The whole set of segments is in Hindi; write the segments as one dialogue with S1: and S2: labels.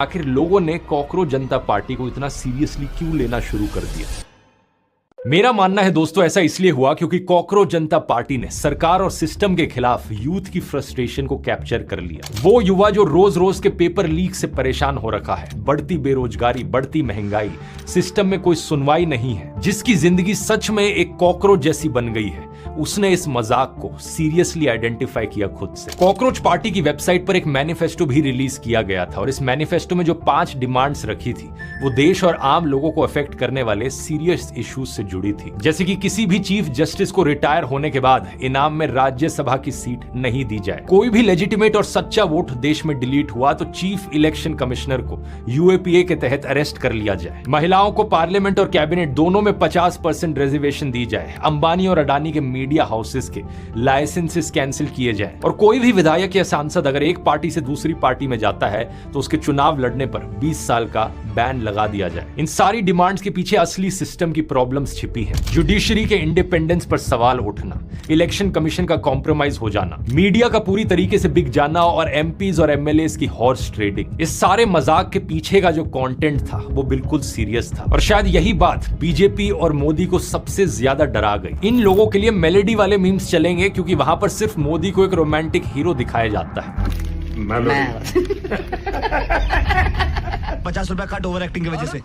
S1: आखिर लोगों ने कॉकरोच जनता पार्टी को इतना सीरियसली क्यों लेना शुरू कर दिया? मेरा मानना है दोस्तों, ऐसा इसलिए हुआ क्योंकि कॉकरोच जनता पार्टी ने सरकार और सिस्टम के खिलाफ यूथ की फ्रस्ट्रेशन को कैप्चर कर लिया। वो युवा जो रोज रोज के पेपर लीक से परेशान हो रखा है, बढ़ती बेरोजगारी, बढ़ती महंगाई, सिस्टम में कोई सुनवाई नहीं है, जिसकी जिंदगी सच में एक कॉकरोच जैसी बन गई है, उसने इस मजाक को सीरियसली आइडेंटिफाई किया खुद से। कॉकरोच पार्टी की वेबसाइट पर एक मैनिफेस्टो भी रिलीज किया गया था और इस मैनिफेस्टो में जो 5 डिमांड्स रखी थी वो देश और आम लोगों को अफेक्ट करने वाले सीरियस इश्यूज से जुड़ी थी। जैसे कि किसी भी चीफ जस्टिस को रिटायर होने के बाद इनाम में राज्यसभा की सीट नहीं दी जाए, कोई भी लेजिटिमेट और सच्चा वोट देश में डिलीट हुआ तो चीफ इलेक्शन कमिश्नर को यूएपीए के तहत अरेस्ट कर लिया जाए, महिलाओं को पार्लियामेंट और कैबिनेट दोनों में 50% रिजर्वेशन दी जाए, अंबानी और अडानी के मीडिया हाउसेस के लाइसेंसेस कैंसिल किए जाए, और कोई भी विधायक या सांसद अगर एक पार्टी से दूसरी पार्टी में जाता है तो उसके चुनाव लड़ने पर 20 साल का बैन लगा दिया जाए। इन सारी डिमांड्स के पीछे असली सिस्टम की प्रॉब्लम्स छिपी हैं। जुडिशरी के इंडिपेंडेंस पर सवाल उठना, इलेक्शन कमीशन का कॉम्प्रोमाइज हो जाना, मीडिया का पूरी तरीके से बिक जाना और एमपीज और एमएलएस की हॉर्स ट्रेडिंग, इस सारे मजाक के पीछे का जो कंटेंट था वो बिल्कुल सीरियस था। और शायद यही बात बीजेपी और मोदी को सबसे ज्यादा डरा गई। इन लोगों के लिए मेलेडी वाले मीम्स चलेंगे क्योंकि वहां पर सिर्फ मोदी को एक रोमांटिक हीरो दिखाया जाता है।
S2: 50 रुपया कट ओवर एक्टिंग की वजह से।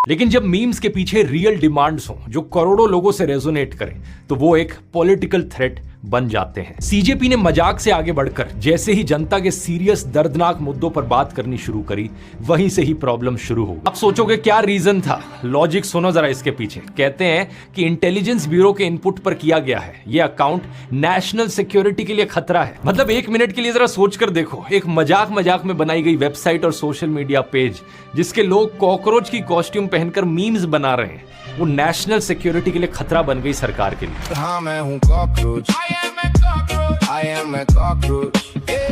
S1: लेकिन जब मीम्स के पीछे रियल डिमांड्स हो जो करोड़ों लोगों से रेजोनेट करें तो वो एक पॉलिटिकल थ्रेट बन जाते हैं। सीजेपी ने मजाक से आगे बढ़कर जैसे ही जनता के सीरियस दर्दनाक मुद्दों पर बात करनी शुरू करी, वहीं से ही प्रॉब्लम शुरू हो। आप सोचोगे क्या रीजन था? लॉजिक सुनो जरा इसके पीछे। कहते हैं कि इंटेलिजेंस ब्यूरो के इनपुट पर किया गया है, ये अकाउंट नेशनल सिक्योरिटी के लिए खतरा है। मतलब एक मिनट के लिए जरा सोच कर देखो, एक मजाक में बनाई गई वेबसाइट और सोशल मीडिया पेज जिसके लोग कॉकरोच की कॉस्ट्यूम पहनकर मीम्स बना रहे हैं, वो नेशनल सिक्योरिटी के लिए खतरा बन गई सरकार के लिए।
S3: हाँ, मैं हूँ cockroach. I am a cockroach.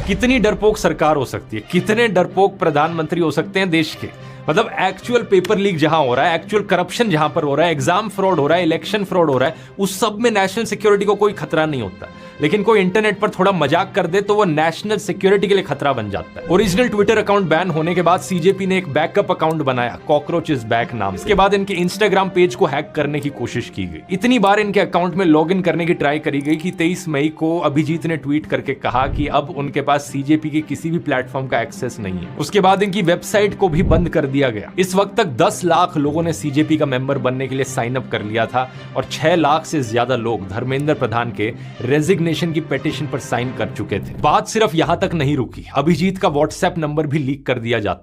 S1: कितनी डरपोक सरकार हो सकती है, कितने डरपोक प्रधानमंत्री हो सकते हैं देश के? मतलब एक्चुअल पेपर लीक जहां हो रहा है, एक्चुअल करप्शन जहां पर हो रहा है, एग्जाम फ्रॉड हो रहा है, इलेक्शन फ्रॉड हो रहा है, उस सब में नेशनल सिक्योरिटी को कोई खतरा नहीं होता। लेकिन कोई इंटरनेट पर थोड़ा मजाक कर दे तो वो नेशनल सिक्योरिटी के लिए खतरा बन जाता है। ओरिजिनल ट्विटर अकाउंट बैन होने के बाद सीजेपी ने एक बैकअप अकाउंट बनाया, कॉकरोच इज बैक नाम। इसके बाद इनके इंस्टाग्राम पेज को हैक करने की कोशिश की गई। इतनी बार इनके अकाउंट में लॉग इन करने की ट्राई करी गई कि 23 मई को अभिजीत ने ट्वीट करके कहा कि अब उनके पास सीजेपी के किसी भी प्लेटफॉर्म का एक्सेस नहीं है। उसके बाद इनकी वेबसाइट को भी बंद कर दिया गया। इस वक्त तक 10 लाख लोगों ने सीजेपी का मेंबर बनने के लिए साइन अप कर लिया था और 6 लाख से ज्यादा लोग धर्मेंद्र प्रधान के रेजिग्नेशन की पेटिशन पर साइन कर चुके थे। बात सिर्फ यहां तक नहीं रुकी, अभिजीत का व्हाट्सएप नंबर भी लीक कर दिया जाता।